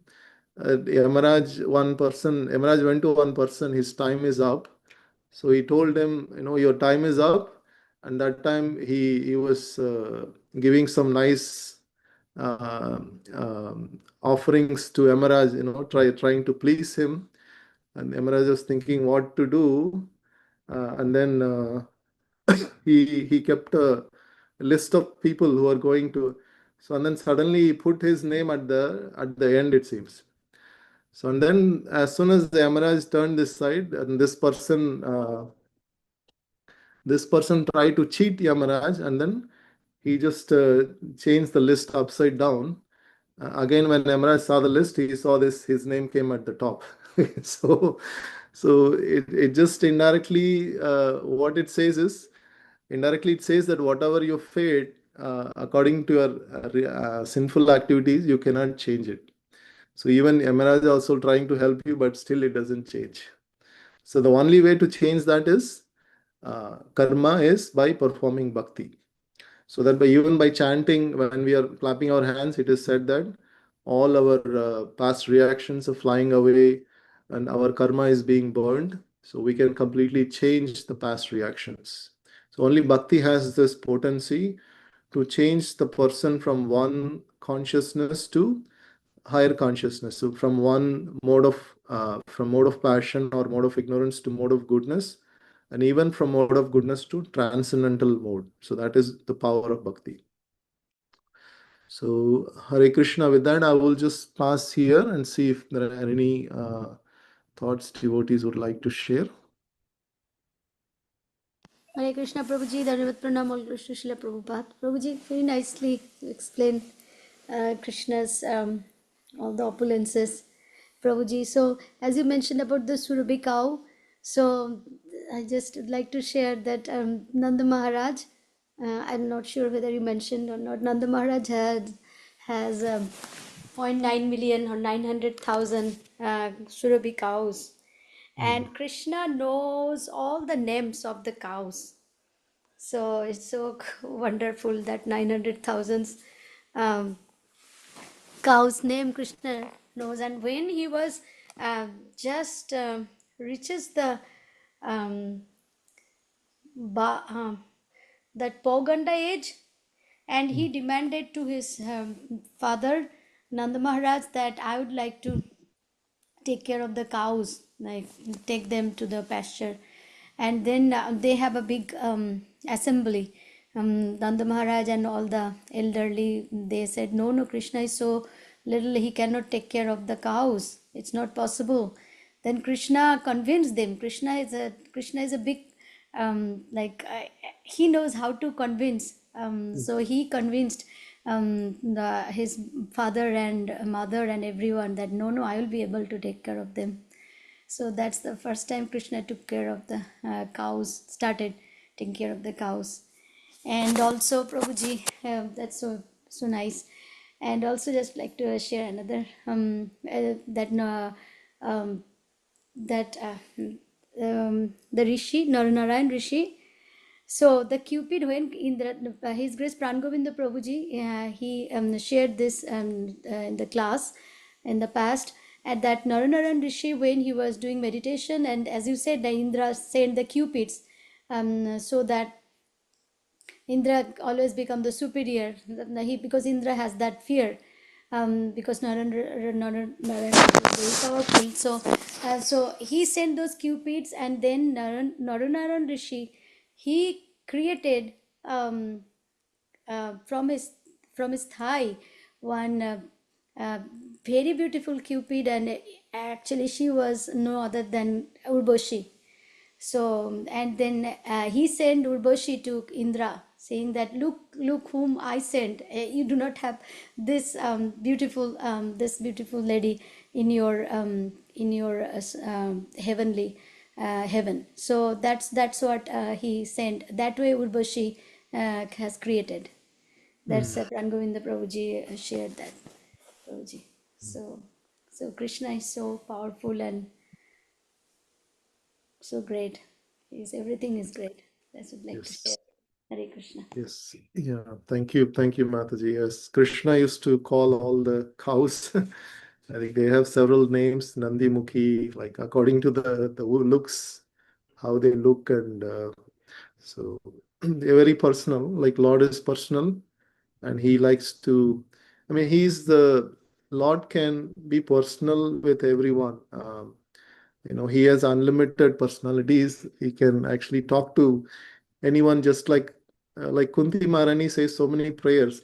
[SPEAKER 3] Yamaraj went to one person, his time is up. So he told him, your time is up. And that time he was giving some nice offerings to Yamaraj, trying to please him. And Yamaraj was thinking what to do. And then he kept a list of people who are going to. So and then suddenly he put his name at the end, it seems. So, and then as soon as the Yamaraj turned this side, and this person tried to cheat Yamaraj, and then he just changed the list upside down. Again, when Yamaraj saw the list, he saw this, his name came at the top. So, it just indirectly, what it says is, indirectly it says that whatever you fate, according to your sinful activities, you cannot change it. So even Yamaraj is also trying to help you, but still it doesn't change. So the only way to change that is karma is by performing bhakti. So that even by chanting, when we are clapping our hands, it is said that all our past reactions are flying away and our karma is being burned. So we can completely change the past reactions. So only bhakti has this potency to change the person from one consciousness to higher consciousness. So from one mode of passion or mode of ignorance to mode of goodness, and even from mode of goodness to transcendental mode. So that is the power of bhakti. So Hare Krishna. With that, I will just pass here and see if there are any thoughts devotees would like to share.
[SPEAKER 5] Hare Krishna, Prabhuji, Dhanavad Pranam, all Krishna Srila Prabhupada. Prabhuji very nicely explained Krishna's all the opulences. Prabhuji, so as you mentioned about the Surabhi cow, so I just would like to share that Nanda Maharaj, I'm not sure whether you mentioned or not, Nanda Maharaj has zero point 0.9 million or 900,000 Surabhi cows. And Krishna knows all the names of the cows. So it's so wonderful that 900,000 um, cows name Krishna knows. And when he was just reaches the um, that Poganda age, and he demanded to his father Nanda Maharaj that I would like to take care of the cows, like take them to the pasture. And then they have a big assembly. Nanda Maharaj and all the elderly, they said, no, Krishna is so little, he cannot take care of the cows. It's not possible. Then Krishna convinced them. Krishna is a big, he knows how to convince. So he convinced his father and mother and everyone that no, I will be able to take care of them. So that's the first time Krishna took care of the cows, started taking care of the cows. And also, Prabhuji, that's so nice. And also, just like to share another the Rishi, Narnarayan Rishi. So the Cupid, when Indra, His Grace Prangovinda Prabhuji, he shared this in the class in the past. At that Naranaran Rishi, when he was doing meditation, and as you said, the Indra sent the Cupids, so that Indra always become the superior. Because Indra has that fear, because Narendra is very powerful. So he sent those cupids, and then Naran Rishi, he created from his thigh one very beautiful cupid, and actually she was no other than Urboshi. So, and then he sent Urboshi to Indra, saying that look whom I sent. You do not have this beautiful lady in your heavenly heaven. So that's what he sent. That way Urboshi has created. That's Prangovinda Prabhuji shared that. Prabhuji. So Krishna is so powerful and so great. Everything is great. That's what I'd like to share.
[SPEAKER 3] Yes.
[SPEAKER 5] Hare Krishna.
[SPEAKER 3] Yes. Yeah. Thank you, Mataji. Yes, Krishna used to call all the cows. I think they have several names, Nandi Mukhi, like according to the looks, how they look, and so they're very personal. Like Lord is personal, and he likes to. I mean, he's the Lord can be personal with everyone. He has unlimited personalities. He can actually talk to anyone, just like Kunti Maharani says so many prayers.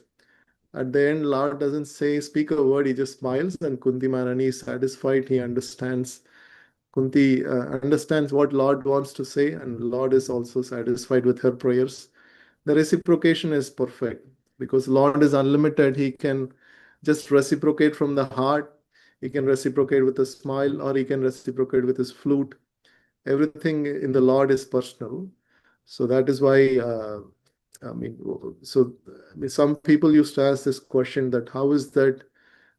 [SPEAKER 3] At the end, Lord doesn't say, speak a word, he just smiles, and Kunti Maharani is satisfied. He understands. Kunti understands what Lord wants to say, and Lord is also satisfied with her prayers. The reciprocation is perfect because Lord is unlimited. He can just reciprocate from the heart. He can reciprocate with a smile, or he can reciprocate with his flute. Everything in the Lord is personal. So that is why, I mean, some people used to ask this question, that how is that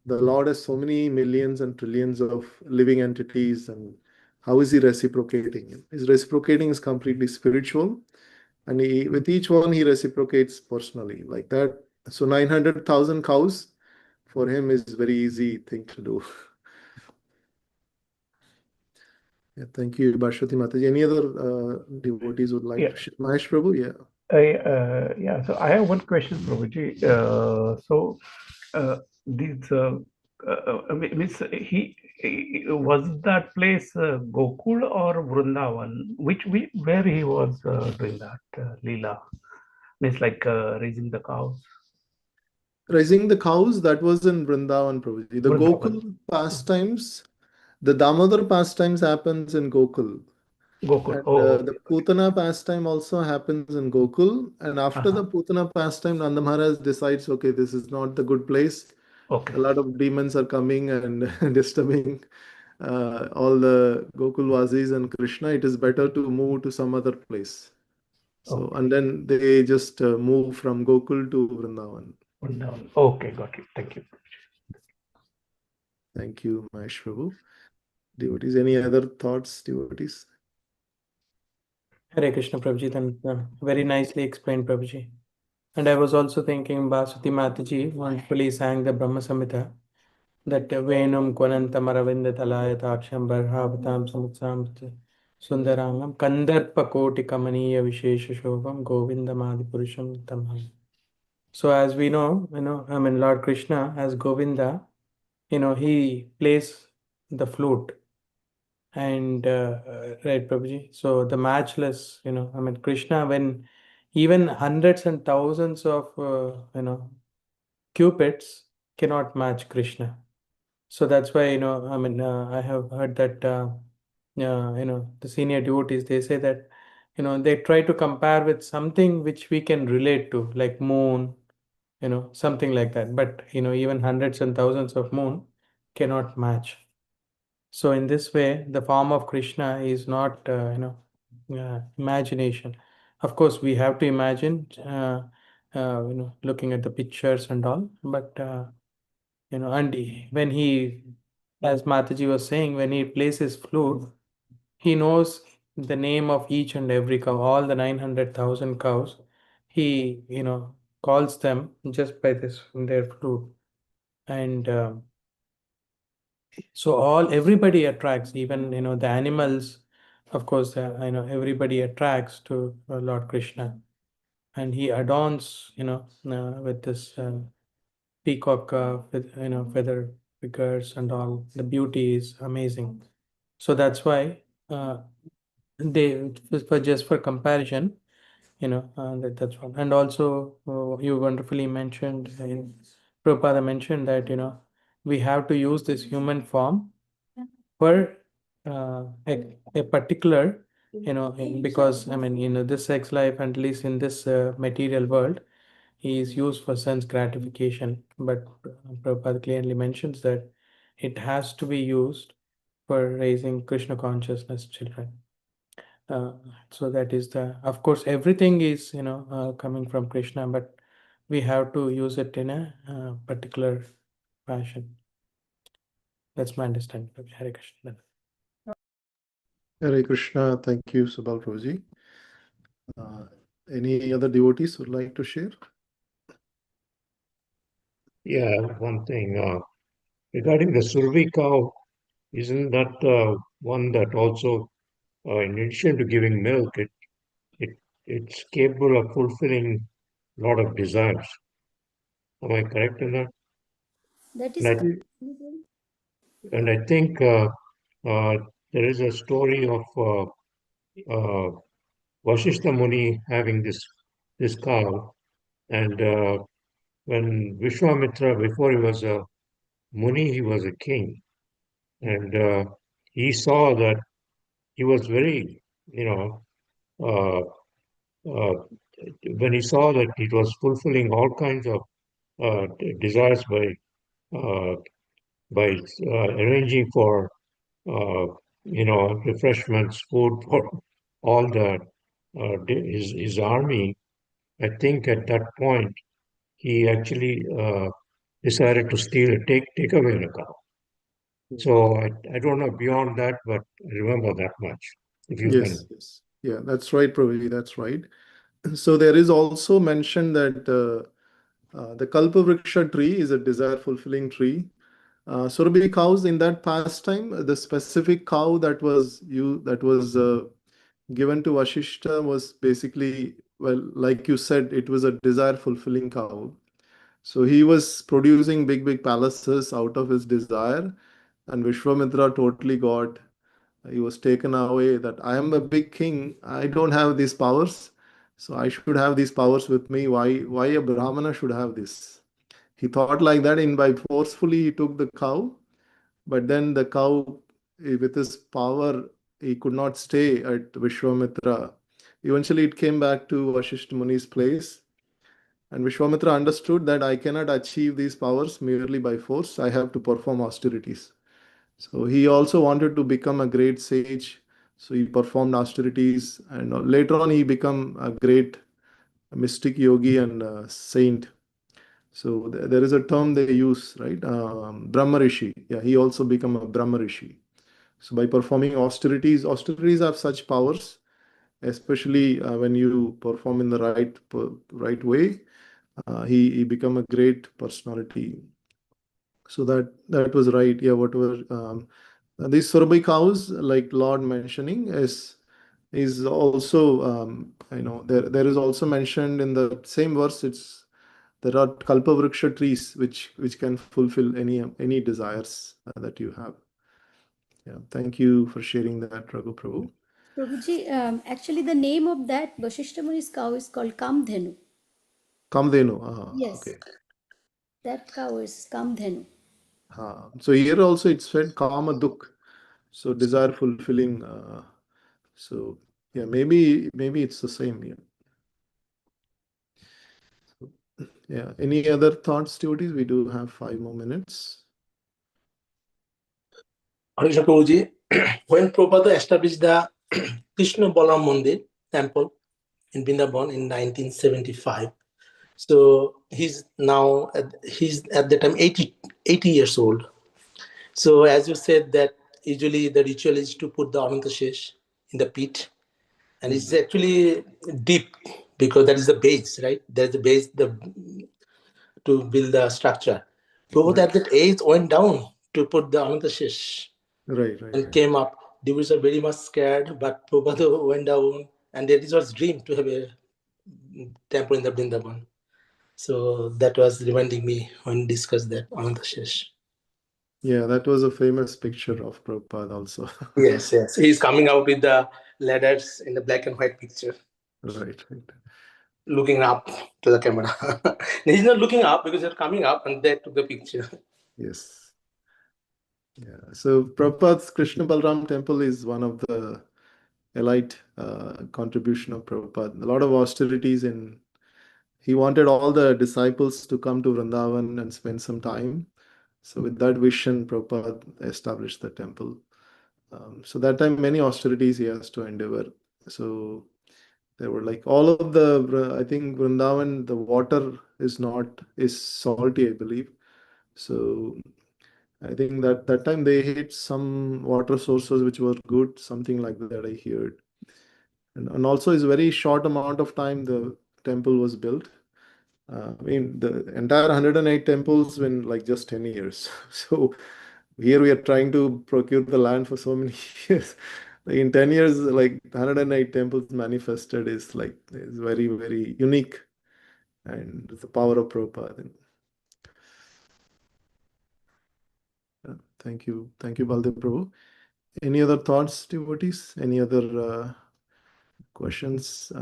[SPEAKER 3] the Lord has so many millions and trillions of living entities, and how is he reciprocating? His reciprocating is completely spiritual, and with each one he reciprocates personally, like that. So 900,000 cows for him is very easy thing to do. Yeah, thank you, Bhashwati Mataji. Any other devotees would like
[SPEAKER 1] Yeah.
[SPEAKER 3] to share? Mahesh Prabhu, yeah.
[SPEAKER 1] Yeah, so I have one question, Prabhuji. These means was that place Gokul or Vrindavan? Where he was doing that Leela? Means like raising the cows.
[SPEAKER 3] Raising the cows, that was in Vrindavan, Prabhuji. The
[SPEAKER 1] Vrindavan.
[SPEAKER 3] Gokul pastimes, the Damodar pastimes happens in Gokul.
[SPEAKER 1] Gokul.
[SPEAKER 3] And
[SPEAKER 1] Oh,
[SPEAKER 3] the Putana pastime also happens in Gokul. And after the Putana pastime, Nanda Maharaj decides, okay, this is not the good place.
[SPEAKER 1] okay.
[SPEAKER 3] A lot of demons are coming and disturbing all the Gokulvasis and Krishna. It is better to move to some other place. So,
[SPEAKER 1] Okay.
[SPEAKER 3] and then they just move from Gokul to Vrindavan.
[SPEAKER 1] Vrindavan. Okay, got it. Thank you.
[SPEAKER 3] Thank you, Mahesh Prabhu. Devotees, any other thoughts, devotees?
[SPEAKER 2] Hare Krishna, Prabhuji, and very nicely explained, Prabhuji. And I was also thinking Baswati Mataji wonderfully sang the Brahma Samhita, that Venum Kwanantam Aravinda Taksham Barhavatam Samutsam Sundarangam Kandarpa Koti Kamaniya Vishesha Shobham Govindam Adipurusham Tamham. So as we know, I mean, Lord Krishna as Govinda, he plays the flute. And right, Prabhuji. So the matchless, I mean, Krishna, when even hundreds and thousands of, cupids cannot match Krishna. So that's why, I mean, I have heard that, the senior devotees, they say that, they try to compare with something which we can relate to, like moon, something like that. But, even hundreds and thousands of moon cannot match. So in this way, the form of Krishna is not, imagination. Of course, we have to imagine, looking at the pictures and all. But and when he, as Mataji was saying, when he plays his flute, he knows the name of each and every cow, all the 900,000 cows. He, calls them just by this their flute, and so everybody attracts, even the animals. Of course, everybody attracts to Lord Krishna, and he adorns with this peacock with feather figures and all. The beauty is amazing. So that's why they, for just for comparison, that's one. And also, you wonderfully mentioned, Prabhupada mentioned that we have to use this human form for a particular, because I mean, this sex life, at least in this material world, is used for sense gratification. But Prabhupada clearly mentions that it has to be used for raising Krishna consciousness children. Uh, so that is of course, everything is, coming from Krishna, but we have to use it in a particular fashion. That's my understanding. Hare Krishna.
[SPEAKER 3] Hare Krishna. Thank you, Subal Prabhuji. Any other devotees would like to share?
[SPEAKER 6] Yeah, one thing regarding the Survi cow, isn't that one that also, in addition to giving milk, it it's capable of fulfilling a lot of desires. Am I correct in that?
[SPEAKER 5] That
[SPEAKER 6] And
[SPEAKER 5] is
[SPEAKER 6] I and I think uh, there is a story of uh, Vasishtha Muni having this cow, and when Vishwamitra, before he was a Muni, he was a king. And he saw that he was very, uh, uh, when he saw that it was fulfilling all kinds of desires uh, by arranging for refreshments, food for all the his army. I think at that point he actually decided to take away the cow. So I don't know beyond that, but I remember that much. If you
[SPEAKER 3] Yes,
[SPEAKER 6] can,
[SPEAKER 3] yes. Yeah, that's right, Prabhuji, that's right. So there is also mentioned that the Kalpavriksha tree is a desire fulfilling tree. Surabhi cows in that pastime, the specific cow that was given to Vashishta was basically, well, like you said, it was a desire fulfilling cow. So he was producing big, big palaces out of his desire, and Vishwamitra totally got, he was taken away that I am a big king, I don't have these powers, so I should have these powers with me. Why a Brahmana should have this? He thought like that, and by forcefully he took the cow, but then the cow, with his power, he could not stay at Vishwamitra. Eventually, it came back to Vashishta Muni's place, and Vishwamitra understood that I cannot achieve these powers merely by force. I have to perform austerities. So he also wanted to become a great sage. So he performed austerities, and later on he became a great mystic yogi and saint. So there is a term they use, right? Brahma Rishi. Yeah, he also became a Brahma Rishi. So by performing austerities have such powers, especially when you perform in the right way. He become a great personality. So that was right. Yeah, whatever. These Surabhi cows, like Lord mentioning, is also there is also mentioned in the same verse. There are kalpavriksha trees which can fulfill any desires that you have. Yeah, thank you for sharing that, Raghu Prabhu.
[SPEAKER 5] Prabhuji, actually the name of that Vashishta Muni's cow is called Kamdhenu.
[SPEAKER 3] Kamdenu.
[SPEAKER 5] Yes,
[SPEAKER 3] Okay.
[SPEAKER 5] that cow is Kamdhenu.
[SPEAKER 3] So here also it's said kama duk, so desire fulfilling. So yeah, maybe it's the same. Yeah. So, yeah. Any other thoughts, devotees? We do have 5 more minutes.
[SPEAKER 7] Harisha Prabhuji, when Prabhupada established the Krishna Balaram Mandir temple in Vrindavan in 1975, so he's at the time 80 years old. So as you said that usually the ritual is to put the Anantashesh in the pit, and it's actually deep because that is the base, right? There's the base to build the structure. Prabhupada at that age went down to put the Anantashesh and
[SPEAKER 3] Right.
[SPEAKER 7] came up. Devotees are very much scared, but Prabhupada went down, and it was dream to have a temple in the Vrindavan. So that was reminding me when discussed that Anantashesh.
[SPEAKER 3] Yeah, that was a famous picture of Prabhupada also.
[SPEAKER 7] Yes. He's coming out with the ladders in the black and white picture,
[SPEAKER 3] Right.
[SPEAKER 7] looking up to the camera. He's not looking up because they're coming up and they took the picture.
[SPEAKER 3] Yes. Yeah. So Prabhupada's Krishna Balram temple is one of the elite contribution of Prabhupada. A lot of austerities, and he wanted all the disciples to come to Vrindavan and spend some time. So with that vision, Prabhupada established the temple. So that time, many austerities he has to endeavor. So there were like all of I think Vrindavan, the water is salty, I believe. So I think that time they hit some water sources which were good, something like that I heard. And also it's very short amount of time the temple was built. I mean, the entire 108 temples in like just 10 years. So here we are trying to procure the land for so many years. Like in 10 years, like 108 temples manifested is very, very unique. And the power of Prabhupada. Thank you. Thank you, Baldev Prabhu. Any other thoughts, devotees? Any other questions?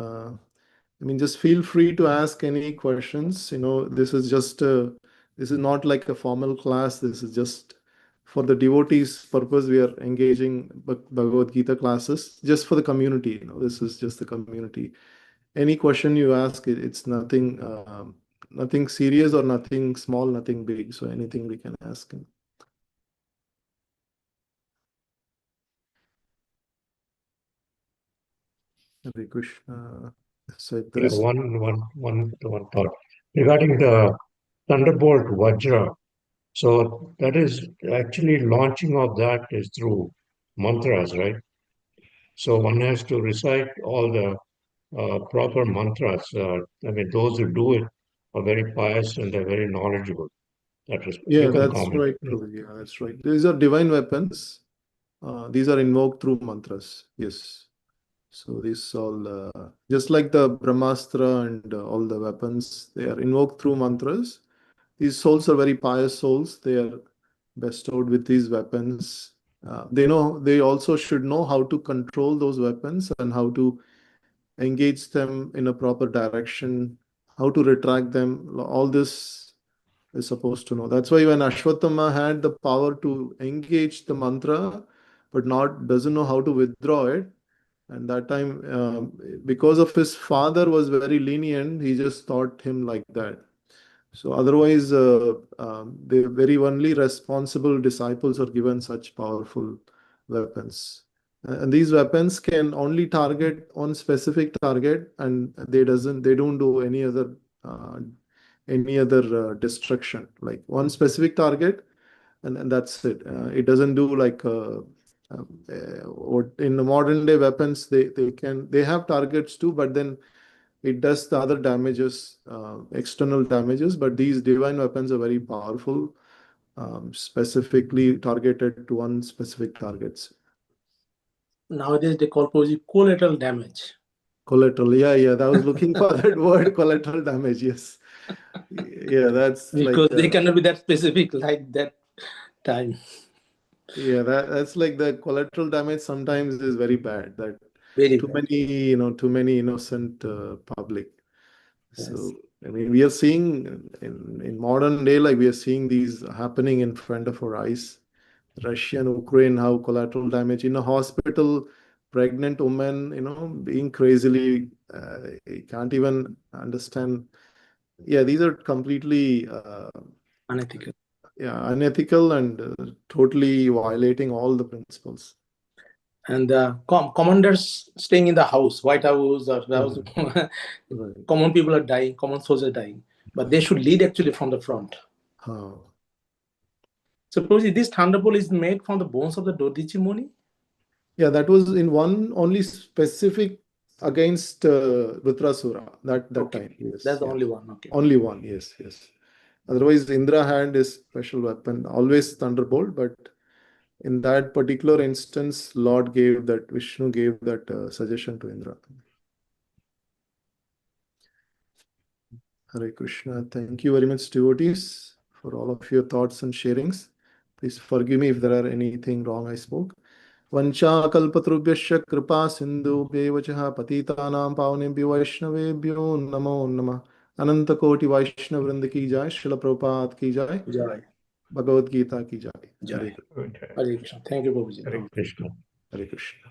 [SPEAKER 3] I mean, just feel free to ask any questions. This is just this is not like a formal class. This is just for the devotees' purpose. We are engaging Bhagavad Gita classes just for the community. This is just the community. Any question you ask, it's nothing, nothing serious or nothing small, nothing big. So anything we can ask. Hare Krishna. So if there
[SPEAKER 6] Yeah,
[SPEAKER 3] is
[SPEAKER 6] one thought regarding the Thunderbolt Vajra. So that is actually launching of that is through mantras, right? So one has to recite all the proper mantras. I mean, those who do it are very pious and they're very knowledgeable. That is, you
[SPEAKER 3] Yeah,
[SPEAKER 6] can
[SPEAKER 3] that's
[SPEAKER 6] comment.
[SPEAKER 3] right, Prabhu. Yeah, that's right. These are divine weapons. These are invoked through mantras. Yes. So these all, just like the Brahmastra and all the weapons, they are invoked through mantras. These souls are very pious souls. They are bestowed with these weapons. They also should know how to control those weapons and how to engage them in a proper direction, how to retract them. All this is supposed to know. That's why when Ashwatthama had the power to engage the mantra, but not doesn't know how to withdraw it, and that time, because of his father was very lenient, he just taught him like that. So otherwise, the very only responsible disciples are given such powerful weapons. And these weapons can only target one specific target, and they don't do uh, any other destruction. Like one specific target, and that's it. It doesn't do like what in the modern day weapons they have targets too, but then it does the other damages, external damages. But these divine weapons are very powerful, specifically targeted to one specific targets.
[SPEAKER 7] Nowadays they call collateral damage.
[SPEAKER 3] Collateral, yeah. I was looking for that word, collateral damage. Yes, yeah, that's
[SPEAKER 7] Because
[SPEAKER 3] like
[SPEAKER 7] they cannot be that specific like that time.
[SPEAKER 3] yeah, that's like the collateral damage sometimes is very bad. That
[SPEAKER 7] Very
[SPEAKER 3] too
[SPEAKER 7] bad.
[SPEAKER 3] many, too many innocent public.
[SPEAKER 7] Yes.
[SPEAKER 3] So I mean, we are seeing in modern day, like we are seeing these happening in front of our eyes. Russia and Ukraine, how collateral damage in a hospital, pregnant woman, being crazily, you can't even understand. Yeah, these are completely
[SPEAKER 7] Unethical.
[SPEAKER 3] unethical and totally violating all the principles.
[SPEAKER 7] And commanders staying in the house, White House or house,
[SPEAKER 3] Right.
[SPEAKER 7] common people are dying, common soldiers are dying, but they should lead actually from the front.
[SPEAKER 3] Oh.
[SPEAKER 7] So, Prabhuji, this thunderbolt is made from the bones of the Dodichi Muni?
[SPEAKER 3] Yeah, that was in one only specific against Rudrasura that
[SPEAKER 7] Okay.
[SPEAKER 3] time. Yes,
[SPEAKER 7] That's the
[SPEAKER 3] yeah.
[SPEAKER 7] only one. Okay.
[SPEAKER 3] Only one. Yes. Otherwise, Indra had his special weapon, always thunderbolt. But in that particular instance, Vishnu gave that suggestion to Indra. Hare Krishna. Thank you very much, devotees, for all of your thoughts and sharings. Please forgive me if there are anything wrong I spoke. वंशाकल्पतरुभ्यश्च कृपा सिन्धुभ्यैव च पतितानां पावनेभ्यो वैष्णवेभ्यो नमो नमः अनंत कोटि वैष्णव वृंद की जय श्रील प्रभुपाद की जय
[SPEAKER 7] Jai.
[SPEAKER 3] भगवद गीता की जय
[SPEAKER 7] Jai.
[SPEAKER 3] Hare
[SPEAKER 7] Hare Krishna. Thank you, Prabhuji.
[SPEAKER 6] Hare Krishna.
[SPEAKER 3] Hare Krishna